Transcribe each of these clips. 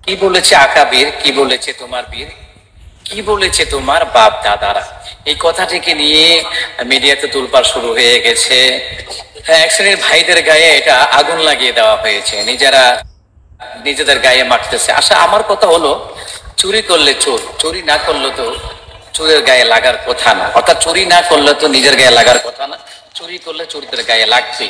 কি বলেছে আকাবির, কি বলেছে তোমার বীর, কি বলেছে তোমার বাপ দাদারা, এই কথাটিকে নিয়ে মিডিয়াতে তোলপাড় শুরু হয়ে গেছে। এক শ্রেণীর ভাইদের গায়ে এটা আগুন লাগিয়ে দেওয়া হয়েছে, নিজেরা নিজেদের গায়ে মারতেছে। আচ্ছা, আমার কথা হলো, চুরি করলে চোর, চুরি না করলে তো চোরের গায়ে লাগার কথা না, অর্থাৎ চুরি না করলে তো নিজের গায়ে লাগার কথা না, চুরি করলে চোরদের গায়ে লাগবে।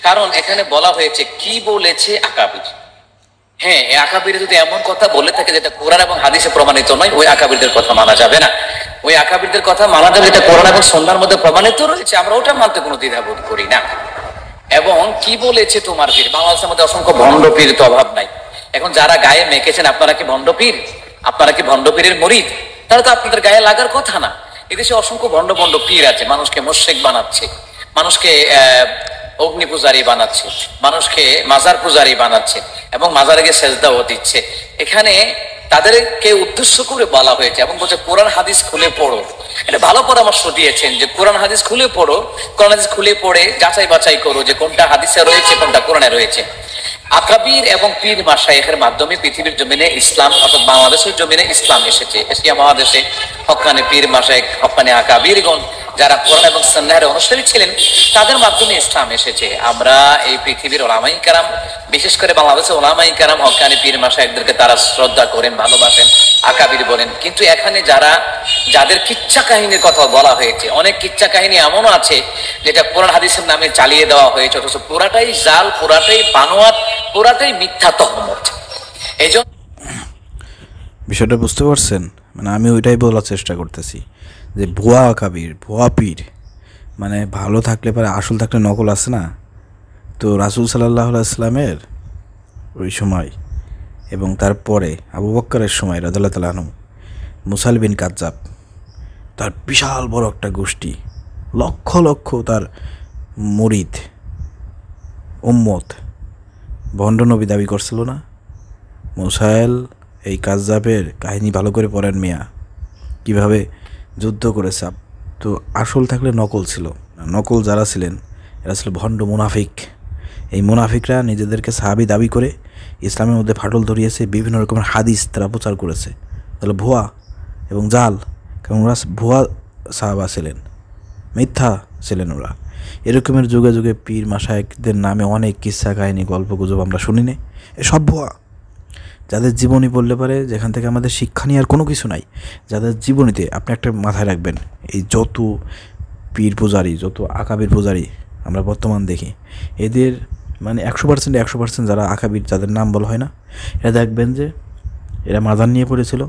কারণ এখানে বলা হয়েছে কি বলেছে আকাবির। হ্যাঁ, এই আকাবির যদি এমন কথা বলে থাকে যেটা কোরআন এবং হাদিসে প্রমাণিত নয়, ওই আকাবিরদের কথা মানা যাবে না। ওই আকাবিরদের কথা মানা যাবে যেটা কোরআন এবং সুন্নাহর মধ্যে প্রমাণিত রয়েছে, আমরা ওটা মানতে কোনো দ্বিধাবোধ করি না। এবং কি বলেছে তোমার পীর, বাংলাদেশের মধ্যে অসংখ্য ভণ্ড পীর তো অভাব নাই। এখন যারা গায়ে মেখেছেন, আপনারা কি ভণ্ড পীর? আপনারা কি ভণ্ড পীরের মুরিদ? তাহলে তো আপনাদের গায়ে লাগার কথা না। এদেশে অসংখ্য ভণ্ড ভণ্ড পীর আছে, মানুষকে মোশেক বানাচ্ছে, মানুষকে অগ্নি পূজারী বানাচ্ছে, মানুষকে মাজার পূজারী বানাচ্ছে এবং মাজারে গিয়ে সেজদাও দিচ্ছে। এখানে তাদেরকে উদ্দেশ্য করে বলা হয়েছে এবং বলছে কোরআন হাদিস খুলে পড়ো। এটা ভালো পরামর্শ দিয়েছেন যে কোরআন হাদিস খুলে পড়ো, কোরআন হাদিস খুলে পড়ে যাচাই বাছাই করো যে কোনটা হাদিসে রয়েছে কোনটা কোরআনে রয়েছে। আকাবির এবং পীর মাশায়েখের মাধ্যমে পৃথিবীর জমিনে ইসলাম, অর্থাৎ বাংলাদেশের জমিনে ইসলাম এসেছে। এশিয়া মহাদেশে হক্কানি পীর মাশায়েখ, হক্কানি আকাবিরগণ যারা কোরআন এবং সুন্নাহের অনুসারী ছিলেন, তাদের মাধ্যমে ইসলাম এসেছে। আমরা এই পৃথিবীর ওলামাই কেরাম, বিশেষ করে বাংলাদেশের ওলামাই কেরাম হক্কানি পীর মাশায়েখদেরকে তারা শ্রদ্ধা করেন, ভালোবাসেন, আকাবির বলেন। কিন্তু এখানে যাদের কিচ্ছা কাহিনীর কথা বলা হয়েছে, অনেক কিচ্ছা কাহিনী এমনও আছে যেটা কোরআন হাদিসের নামে চালিয়ে দেওয়া হয়েছে, অথচ পুরাটাই জাল, পুরাটাই বানোয়াট, পুরাটাই মিথ্যা তহমত। এই জন্য বিষয়টা বুঝতে পারছেন? মানে আমি ওইটাই বলার চেষ্টা করতেছি যে ভুয়া কাবির, ভুয়া পীর, মানে ভালো থাকলে পরে আসল থাকলে নকল আছে না। তো রাসূল সাল্লাল্লাহু আলাইহি সাল্লামের ওই সময় এবং তারপরে আবু বক্করের সময় রাদিয়াল্লাহু তাআলা আনহু, মুসাইল বিন কাজ্জাব, তার বিশাল বড় একটা গোষ্ঠী, লক্ষ লক্ষ তার মুরিদ উম্মত ভণ্ড নবী দাবি করছিল না। মুসাইল এই কাজ্জাবের কাহিনী ভালো করে পড়েন মিয়া, কিভাবে যুদ্ধ করেছে। তো আসল থাকলে নকল ছিল, নকল যারা ছিলেন এরা ছিল ভণ্ড মুনাফিক। এই মুনাফিকরা নিজেদেরকে সাহাবী দাবি করে ইসলামের মধ্যে ফাটল ধরিয়েছে, বিভিন্ন রকমের হাদিস তারা প্রচার করেছে। তাহলে ভুয়া এবং জাল, কারণ ওরা ভুয়া সাহাবা ছিলেন, মিথ্যা ছিলেন ওরা। এরকমের যুগে যুগে পীর মাশায়েখদের নামে অনেক কিস্সা কাহিনী, গল্প গুজব আমরা শুনি না, এসব ভুয়া। যাদের জীবনী বললে পারে যেখান থেকে আমাদের শিক্ষা নেওয়ার কোনো কিছু নাই, যাদের জীবনীতে আপনি একটা মাথায় রাখবেন, এই যত পীর পূজারী, যত আকাবির পূজারী আমরা বর্তমান দেখি, এদের মানে 100% যারা আকাবির, যাদের নাম বলা হয় না, এরা দেখবেন যে এরা মাজার নিয়ে পড়েছিল,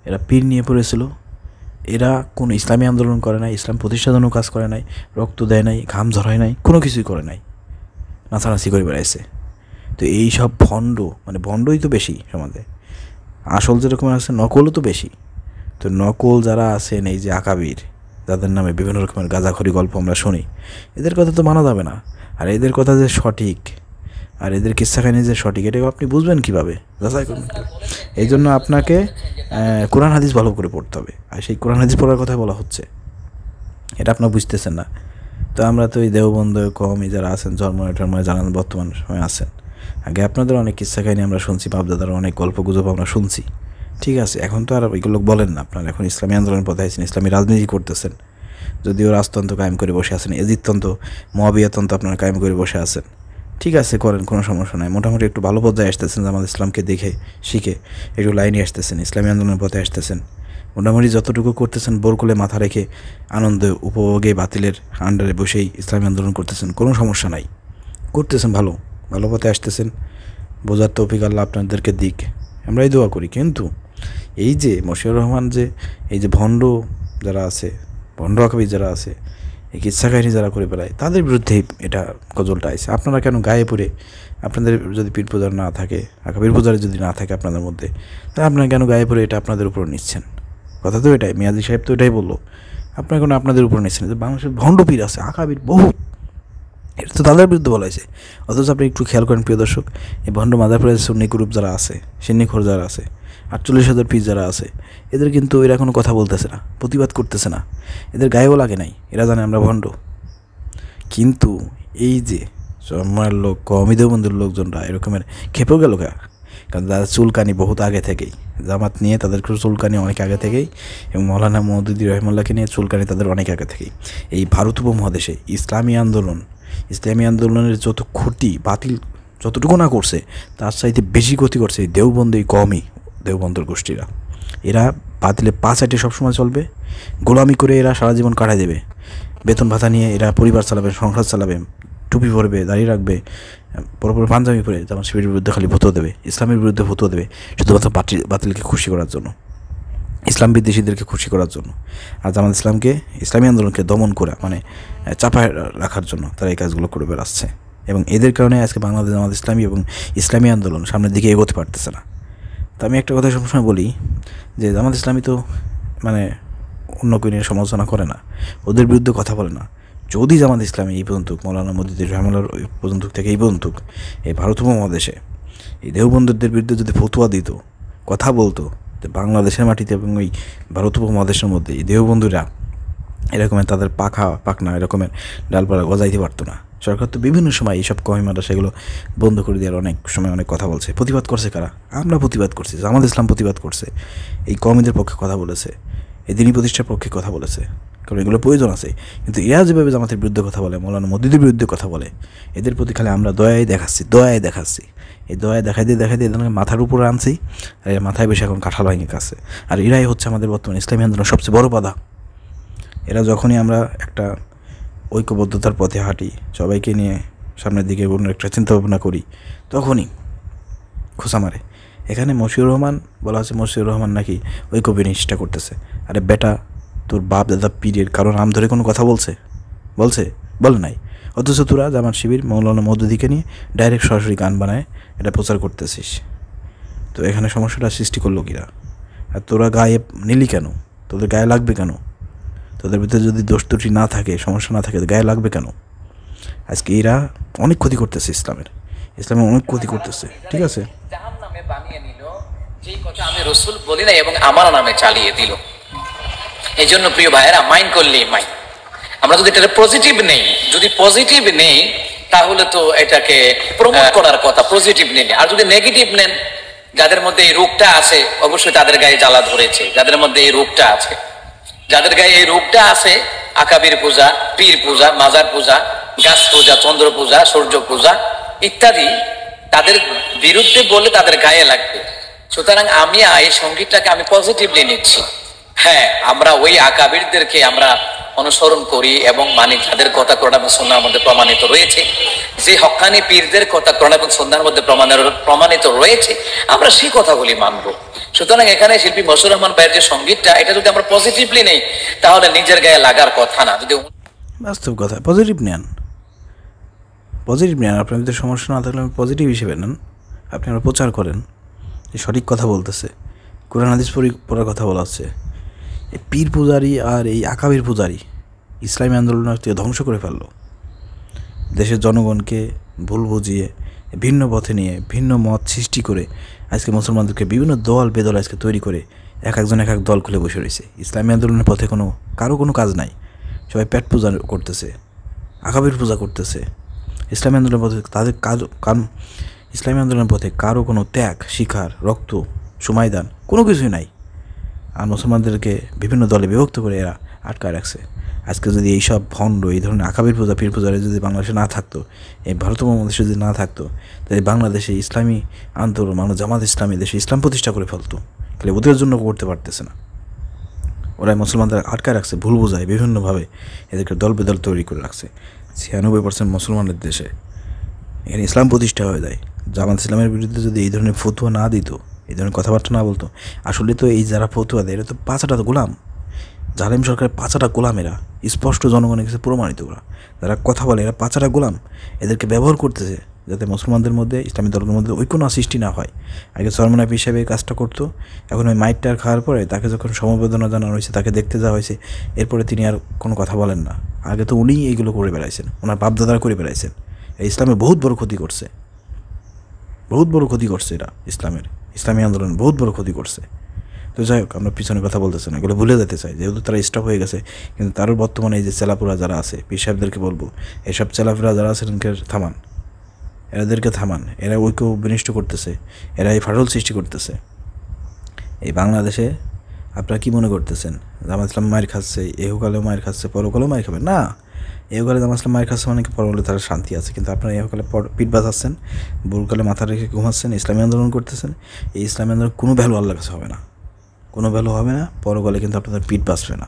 এরা পীর নিয়ে পড়েছিল, এরা কোনো ইসলামী আন্দোলন করে নাই, ইসলাম প্রতিষ্ঠার জন্য কাজ করে নাই, রক্ত দেয় নাই, ঘাম ঝরায় নাই, কোনো কিছুই করে নাই, নাচানাচি করে বেড়াইছে। তো এই সব ভণ্ড, মানে ভণ্ডই তো বেশি সমাজে, আসল যেরকম আছে নকলও তো বেশি। তো নকল যারা আছেন, এই যে আকাবির, যাদের নামে বিভিন্ন রকমের গাঁজাখড়ি গল্প আমরা শুনি, এদের কথা তো মানা যাবে না। আর এদের কথা যে সঠিক আর এদের কিস্সা কাহিনী যে সঠিক, এটাকে আপনি বুঝবেন কীভাবে, যাচাই করবেন কীভাবে? এই জন্য আপনাকে কোরআন হাদিস ভালো করে পড়তে হবে। আর সেই কোরআন হাদিস পড়ার কথা বলা হচ্ছে, এটা আপনারা বুঝতেছেন না। তো আমরা তো এই দেওবন্ধ কওমি যারা আছেন, জন্ময় টর্ময় জানান বর্তমান সময় আছেন, আগে আপনাদের অনেক কিস্সা কাহিনী আমরা শুনছি, বাপদাদার অনেক গল্প গুজব আমরা শুনছি, ঠিক আছে। এখন তো আর ওইগুলো বলেন না, আপনারা এখন ইসলামী আন্দোলনের পথে আছেন, ইসলামী রাজনীতি করতেছেন। যদিও রাজতন্ত্র কায়েম করে বসে আছেন, এজিদতন্ত্র, মহাবিয়াতন্ত্র আপনারা কায়েম করে বসে আছেন, ঠিক আছে, করেন, কোনো সমস্যা নাই। মোটামুটি একটু ভালো পর্যায়ে আসতেছেন, জামাত ইসলামকে দেখে শিখে একটু লাইনে আসতেছেন, ইসলামী আন্দোলনের পথে আসতেছেন। মোটামুটি যতটুকু করতেছেন বোরকলে মাথা রেখে আনন্দে উপভোগে বাতিলের আন্ডারে বসেই ইসলামী আন্দোলন করতেছেন, কোনো সমস্যা নাই, করতেছেন, ভালো ভালো পথে আসতেছেন। বোঝার তৌফিক আল্লাহ আপনাদেরকে দিক, আমরাই দোয়া করি। কিন্তু এই যে মশিউর রহমান, যে এই যে ভণ্ড যারা আছে, ভণ্ড আকাবির যারা আছে, এই কিচ্ছা কাহিনী যারা করে বেড়ায়, তাদের বিরুদ্ধে এটা গজলটা আইছে। আপনারা কেন গায়ে পড়ে, আপনাদের যদি পীর পূজার না থাকে, আকাবির পূজার যদি না থাকে আপনাদের মধ্যে, তাহলে আপনারা কেন গায়ে পড়ে এটা আপনাদের উপর নিচ্ছেন? কথা তো এটাই, মিয়াজি সাহেব তো এটাই বললো, আপনারা কেন আপনাদের উপর নিচ্ছেন? যে বাংলাদেশের ভণ্ড পীর আছে, আকাবির বহুত, এটা তো তাদের বিরুদ্ধে বলা হয়েছে। অথচ আপনি একটু খেয়াল করেন প্রিয় দর্শক, এই ভণ্ড মাদারপুরের সুন্নি গ্রুপ যারা আছে, সিন্নিখোর যারা আছে, 48,000 পিস যারা আছে, এদের কিন্তু এরা কোনো কথা বলতেছে না, প্রতিবাদ করতেছে না, এদের গায়েও লাগে নাই, এরা জানে আমরা ভণ্ড। কিন্তু এই যে জন্মের লোক, কওমি দেওবন্দের লোকজনরা এরকমের খেপেও গেল গা, কারণ তাদের চুলকানি বহুত আগে থেকেই, জামাত নিয়ে তাদের চুলকানি অনেক আগে থেকেই, এবং মৌলানা মওদুদী রহিমাহুল্লাহকে নিয়ে চুলকানি তাদের অনেক আগে থেকেই। এই ভারত উপমহাদেশে ইসলামী আন্দোলনের যত ক্ষতি বাতিল যতটুকু না করছে, তার চাইতে বেশি ক্ষতি করছে এই দেওবন্দ, এই কওমি দেওবন্দর গোষ্ঠীরা। এরা বাতিলে পা চাইটে সবসময় চলবে, গোলামি করে এরা সারা জীবন কাটাই দেবে। বেতন ভাতা নিয়ে এরা পরিবার চালাবে, সংসার চালাবে, টুপি পরবে, দাঁড়িয়ে রাখবে, পরে পাঞ্জাবি পরে যেমন শিবিরের বিরুদ্ধে খালি ভুতো দেবে, ইসলামের বিরুদ্ধে ভুতো দেবে, শুধুমাত্র বাতিলকে খুশি করার জন্য, ইসলাম বিদ্বেষীদেরকে খুশি করার জন্য। আর জামাত ইসলামকে, ইসলামী আন্দোলনকে দমন করা মানে চাপায় রাখার জন্য তারা এই কাজগুলো করে বেড়াচ্ছে। এবং এদের কারণে আজকে বাংলাদেশ জামাত ইসলামী এবং ইসলামী আন্দোলন সামনের দিকে এগোতে পারতেছে না। তো আমি একটা কথা সবসময় বলি যে জামাত ইসলামী তো মানে অন্য কেউ নিয়ে সমালোচনা করে না, ওদের বিরুদ্ধে কথা বলে না। যদি জামাত ইসলামী এই পর্যন্ত মৌলানা মওদুদী রহিমাহুল্লাহর ওই পর্যন্ত থেকে এই পর্যন্ত এই ভারত উপমহাদেশে এই দেওবন্দীদের বিরুদ্ধে যদি ফতোয়া দিত, কথা বলতো, তো বাংলাদেশের মাটিতে এবং ওই ভারত উপমহাদেশের মধ্যে এই দেওবন্দীরা এরকমের তাদের পাখনা এরকমের ডালপালা গজাইতে পারতো না। সরকার তো বিভিন্ন সময় এইসব কওমি মাদ্রাসা সেগুলো বন্ধ করে দেওয়ার অনেক সময় অনেক কথা বলছে। প্রতিবাদ করছে কারা? আমরা প্রতিবাদ করছি, জামাত ইসলাম প্রতিবাদ করছে, এই কওমিদের পক্ষে কথা বলেছে, এই দিনী প্রতিষ্ঠার পক্ষে কথা বলেছে, কারণ এগুলো প্রয়োজন আছে। কিন্তু এরা যেভাবে জামাতের বিরুদ্ধে কথা বলে, মৌলানা মওদুদীর বিরুদ্ধে কথা বলে, এদের প্রতি খালি আমরা দয়াই দেখাচ্ছি। এই দয়া দেখাই দিয়ে এদের মাথার উপরে আনছি, আর এর মাথায় বেশি এখন কাঁঠাল ভাঙে কাছে। আর এরাই হচ্ছে আমাদের বর্তমান ইসলামী আন্দোলনের সবচেয়ে বড় বাধা। এরা যখনই আমরা একটা ঐক্যবদ্ধতার পথে হাঁটি, সবাইকে নিয়ে সামনের দিকে একটা চিন্তা ভাবনা করি, তখনই খোঁচা মারে। এখানে মশিউর রহমান বলা হচ্ছে, মশিউর রহমান নাকি ঐক্য বিনিষ্টা করতেছে। আরে বেটা, তোর বাপ দাদা পীরের কারো নাম ধরে কোনো কথা বলে নাই। অথচ তোরা জামাত শিবির মৌলানা মওদুদীকে নিয়ে ডাইরেক্ট সরাসরি গান বানায় এটা প্রচার করতেছিস। তো এখানে সমস্যাটা সৃষ্টি করলো কিরা? আর তোরা গায়ে নিলি কেন? তোদের গায়ে লাগবে কেন? তোদের ভিতরে যদি দোষ ত্রুটি না থাকে, সমস্যা না থাকে, গায়ে লাগবে কেন? আজকে এরা অনেক ক্ষতি করতেছে, ইসলামের অনেক ক্ষতি করতেছে। ঠিক আছে, জাহান্নামে বানিয়ে নিল, যেই কথা আমি রাসূল বলি না এবং আমার নামে চালিয়ে দিল। এই জন্য প্রিয় ভাইয়েরা, মাইন্ড করলেই মাইন্ড, আমরা যদি এটা পজিটিভ নেই তাহলে তো এটাকে প্রমোট করার কথা, পজিটিভ নেই। আর যদি নেগেটিভ নেন, যাদের মধ্যে এই রোগটা আছে অবশ্যই তাদের গায়ে জ্বালা ধরেছে। যাদের মধ্যে এই রোগটা আছে, আকাবির পূজা, পীর পূজা, মাজার পূজা, গাছ পূজা, চন্দ্র পূজা, সূর্য পূজা ইত্যাদি, তাদের বিরুদ্ধে বলে তাদের গায়ে লাগবে। সুতরাং আমি এই সংগীতটাকে আমি পজিটিভলি নিচ্ছি। হ্যাঁ, আমরা ওই আকাবিরদেরকে আমরা অনুসরণ করি এবং মানি, যাদের কথা কোরআন এবং সুন্নাহর মধ্যে প্রমাণিত রয়েছে, যে হক্কানি পীরদের কথা কোরআন এবং সুন্নাহর মধ্যে প্রমাণিত রয়েছে, আমরা সেই কথাগুলি মানবো। সুতরাং এখানে শিল্পী মশিউর রহমান ভাইয়ের যে সঙ্গীতটা, এটা যদি আমরা পজিটিভলি নেই তাহলে নিজের গায়ে লাগার কথা না। যদি বাস্তব কথা, পজিটিভ নেন। আপনার যদি সমস্যা না থাকলে পজিটিভ হিসেবে নেন। আপনি আমরা প্রচার করেন যে সঠিক কথা বলতেছে, কোরআন হাদিস পড়ার কথা বলা হচ্ছে। এই পীর পূজারি আর এই আকাবির পূজারি ইসলামী আন্দোলনকে ধ্বংস করে ফেললো। দেশের জনগণকে ভুল বুঝিয়ে ভিন্ন পথে নিয়ে ভিন্ন মত সৃষ্টি করে আজকে মুসলমানদেরকে বিভিন্ন দল বেদল আজকে তৈরি করে এক এক দল খুলে বসে রয়েছে। ইসলামী আন্দোলনের পথে কারো কোনো কাজ নাই। সবাই পেট পূজা করতেছে, আকাবির পূজা করতেছে। ইসলামী আন্দোলনের পথে ইসলামী আন্দোলনের পথে কারো কোনো ত্যাগ, শিখার, রক্ত, সময়দান কোনো কিছুই নাই। আর মুসলমানদেরকে বিভিন্ন দলে বিভক্ত করে এরা আটকায় রাখছে। আজকে যদি এইসব ভণ্ড, এই ধরনের আকাবির পূজা, পীর পূজারে যদি বাংলাদেশে না থাকতো, এই ভারত উপমহাদেশে যদি না থাকতো, তাহলে বাংলাদেশে ইসলামী আন্দোলন, জামাত ইসলামী দেশে ইসলাম প্রতিষ্ঠা করে ফেলতো। তাহলে ওদের জন্য করতে পারতেছে না। ওরাই মুসলমানদের আটকায় রাখছে, ভুল বোঝায় বিভিন্নভাবে এদেরকে দল বেদল তৈরি করে রাখছে। 96% মুসলমানের দেশে এখানে ইসলাম প্রতিষ্ঠা হয়ে যায়। জামাত ইসলামের বিরুদ্ধে যদি এই ধরনের ফতোয়া না দিত, এই ধরনের কথাবার্তা না বলতো, আসলে তো এই যারা ফতোয়া দেয় এরা তো পাঁচাটা গোলাম, জালেম সরকারের পাঁচাটা গোলাম। এরা স্পষ্ট জনগণের কাছে প্রমাণিত। ওরা যারা কথা বলে এরা পাঁচাটা গোলাম, এদেরকে ব্যবহার করতেছে যাতে মুসলমানদের মধ্যে, ইসলামী দলের মধ্যে ঐক্য না সৃষ্টি না হয়। আগে সরমনাপি হিসাবে এই কাজটা করতো, এখন ওই মাইকটার খাওয়ার পরে তাকে যখন সমবেদনা জানানো হয়েছে, তাকে দেখতে যাওয়া হয়েছে, এরপরে তিনি আর কোনো কথা বলেন না। আগে তো উনিই এইগুলো করে বেড়াইছেন, ওনার বাপদাদারা করে বেড়াইছেন। এই ইসলামের বহুত বড় ক্ষতি করছে এরা। ইসলামী আন্দোলন বহুত বড় ক্ষতি করছে। তো যাই হোক, আমরা পিছনে কথা বলতেছি না, এগুলো ভুলে যেতে চাই, যেহেতু তারা স্টপ হয়ে গেছে। কিন্তু তারও বর্তমানে এই যে চেলাপুরা যারা আছে, পীর সাহেবদেরকে বলবো, এইসব চেলাপুরা যারা আছে থামান। এরাদেরকে থামান, এরা ঐক্য বিনষ্ট করতেছে, এরা এই ফাটল সৃষ্টি করতেছে। এই বাংলাদেশে আপনারা কি মনে করতেছেন জামাত ইসলাম মায়ের খাচ্ছে, এহকালেও মায়ের খাচ্ছে, পরকালেও মায়ের খাবে না? এহকালে জামাত ইসলাম মায়ের খাচ্ছে মানে কি পরকালে তারা শান্তি আছে, কিন্তু আপনারা এহকালে পিঠ বাজাচ্ছেন, বুরকালে মাথা রেখে ঘুমাচ্ছেন, ইসলামী আন্দোলন করতেছেন। এই ইসলামী আন্দোলন কোনো ভ্যালু আল্লাহর কাছে হবে না, কোনো ভ্যালু হবে না, পরকালে কিন্তু আপনাদের পিঠ বাঁচবে না।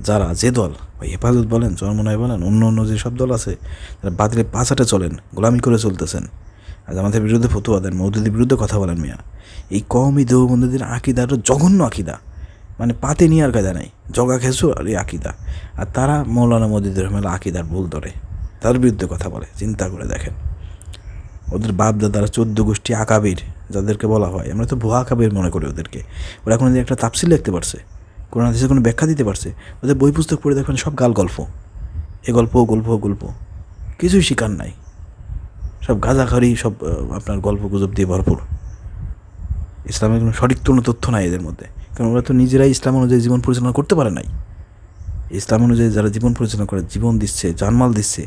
যারা যে দল ওই হেফাজত বলেন, চরমনাই বলেন, অন্য অন্য যেসব দল আছে তারা বাতিলের পাছাটে চলেন, গোলামি করে চলতেছেন, আর আমাদের বিরুদ্ধে ফতুয়া দেন, মৌদুদির বিরুদ্ধে কথা বলেন। মিয়া এই কওমি দেওবন্দীদের আকিদাটা জঘন্য আকিদা, মানে পাতে নিয়ে আর কায়দা নাই, জগা খেসু আর এই আকিদা। আর তারা মৌলানা মৌদুদের রহমান আকিদার ভুল ধরে তার বিরুদ্ধে কথা বলে। চিন্তা করে দেখেন, ওদের বাপ দাদারা 14 গোষ্ঠী আকাবির যাদেরকে বলা হয়, আমরা তো ভুয়া আকাবির মনে করি ওদেরকে। ওরা কোনো একটা তাফসীর লিখতে পারছে, কোরআন হাদিসের কোনো ব্যাখ্যা দিতে পারছে? ওদের বই পুস্তক পড়ে দেখবেন সব গাল গল্প, এ গল্প গল্প গল্প, কিছুই শিকার নাই, সব গাঁজাখারি, সব আপনার গল্প গুজব দিয়ে ভরপুর। ইসলামের কোনো সঠিক কোনো তথ্য নাই এদের মধ্যে, কারণ ওরা তো নিজেরাই ইসলাম অনুযায়ী জীবন পরিচালনা করতে পারে নাই। ইসলাম অনুযায়ী যারা জীবন পরিচালনা করে, জীবন দিচ্ছে, জানমাল দিচ্ছে,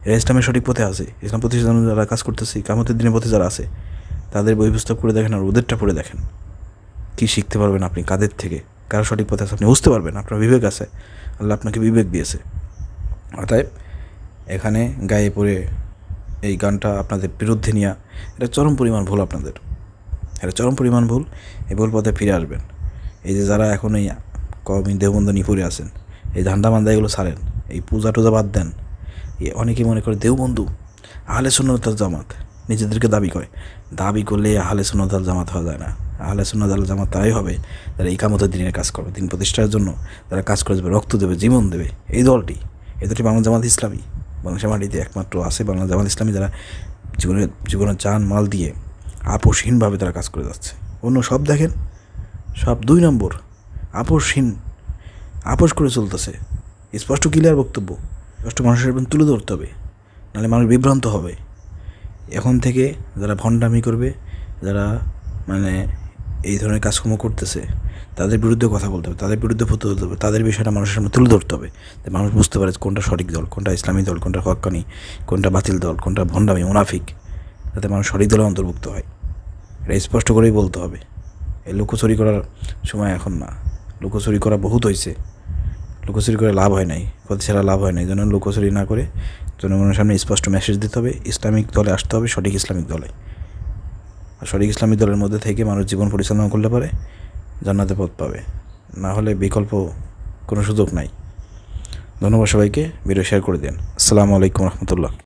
এরা ইসলামের সঠিক পথে আছে। ইসলাম প্রতিষ্ঠান যারা কাজ করতেছে, কামতের দিনের পথে যারা আছে, তাদের বই পুস্তক পড়ে দেখেন আর ওদেরটা পড়ে দেখেন, কী শিখতে পারবেন আপনি, কাদের থেকে, কারা সঠিক পথে আছে আপনি বুঝতে পারবেন। আপনার বিবেক আছে, আল্লাহ আপনাকে বিবেক দিয়েছে। অতএব এখানে গায়ে পড়ে এই গানটা আপনাদের বিরুদ্ধে নেওয়া, এটা চরম পরিমাণ ভুল আপনাদের, এটা চরম পরিমাণ ভুল। এই ভুল পথে ফিরে আসবেন। এই যে যারা এখন এই কওমি দেওবন্দ নিপুরে আছেন, এই ধান্দা মান্দা এগুলো ছাড়েন, এই পূজা টুজা বাদ দেন। অনেকেই মনে করে দেওবন্ধু আহলে সুন্নাত ওয়াল জামাত, নিজেদেরকে দাবি করে, দাবি করলে আহলে সুন্নাত ওয়াল জামাত হওয়া যায় না। আহলে সুন্নাত ওয়াল জামাত তারাই হবে যারা ইকামতের দিনের কাজ করবে, দিন প্রতিষ্ঠার জন্য তারা কাজ করে যাবে, রক্ত দেবে, জীবন দেবে। এই দলটি, এই দলটি বাংলা জামাত ইসলামী, বাংলাদেশের মাটিতে একমাত্র আছে বাংলা জামাত ইসলামী, যারা জীবনের জান মাল দিয়ে আপোষহীনভাবে তারা কাজ করে যাচ্ছে। অন্য সব দেখেন, সব 2 নম্বর, আপোষহীন, আপোষ করে চলতেছে। স্পষ্ট ক্লিয়ার বক্তব্য, স্পষ্ট মানুষের তুলে ধরতে হবে, নাহলে মানুষ বিভ্রান্ত হবে। এখন থেকে যারা ভণ্ডামি করবে, যারা মানে এই ধরনের কাজকর্ম করতেছে, তাদের বিরুদ্ধে কথা বলতে হবে, তাদের বিরুদ্ধে ফতোয়া দিতে হবে, তাদের বিষয়টা মানুষের সামনে তুলে ধরতে হবে, যে মানুষ বুঝতে পারে কোনটা সঠিক দল, কোনটা ইসলামী দল, কোনটা হক্কানি, কোনটা বাতিল দল, কোনটা ভণ্ডামি মুনাফিক, যাতে মানুষ সঠিক দলে অন্তর্ভুক্ত হয়। এটা স্পষ্ট করেই বলতে হবে। এই লুকোচুরি করার সময় এখন না, লুকোচুরি করা বহুত হয়েছে, লুকোচুরি করে লাভ হয় নাই, পথ ছাড়া লাভ হয় নাই। এই জন্য লুকোচুরি না করে জনগণের সামনে স্পষ্ট মেসেজ দিতে হবে, ইসলামিক দলে আসতে হবে, সঠিক ইসলামিক দলে। আর সঠিক ইসলামিক দলের মধ্যে থেকে মানুষ জীবন পরিচালনা করলে পারে জান্নাতে পথ পাবে, না হলে বিকল্প কোনো সুযোগ নাই। ধন্যবাদ সবাইকে, ভিডিও শেয়ার করে দিন। আসসালামু আলাইকুম রহমতুল্লাহ।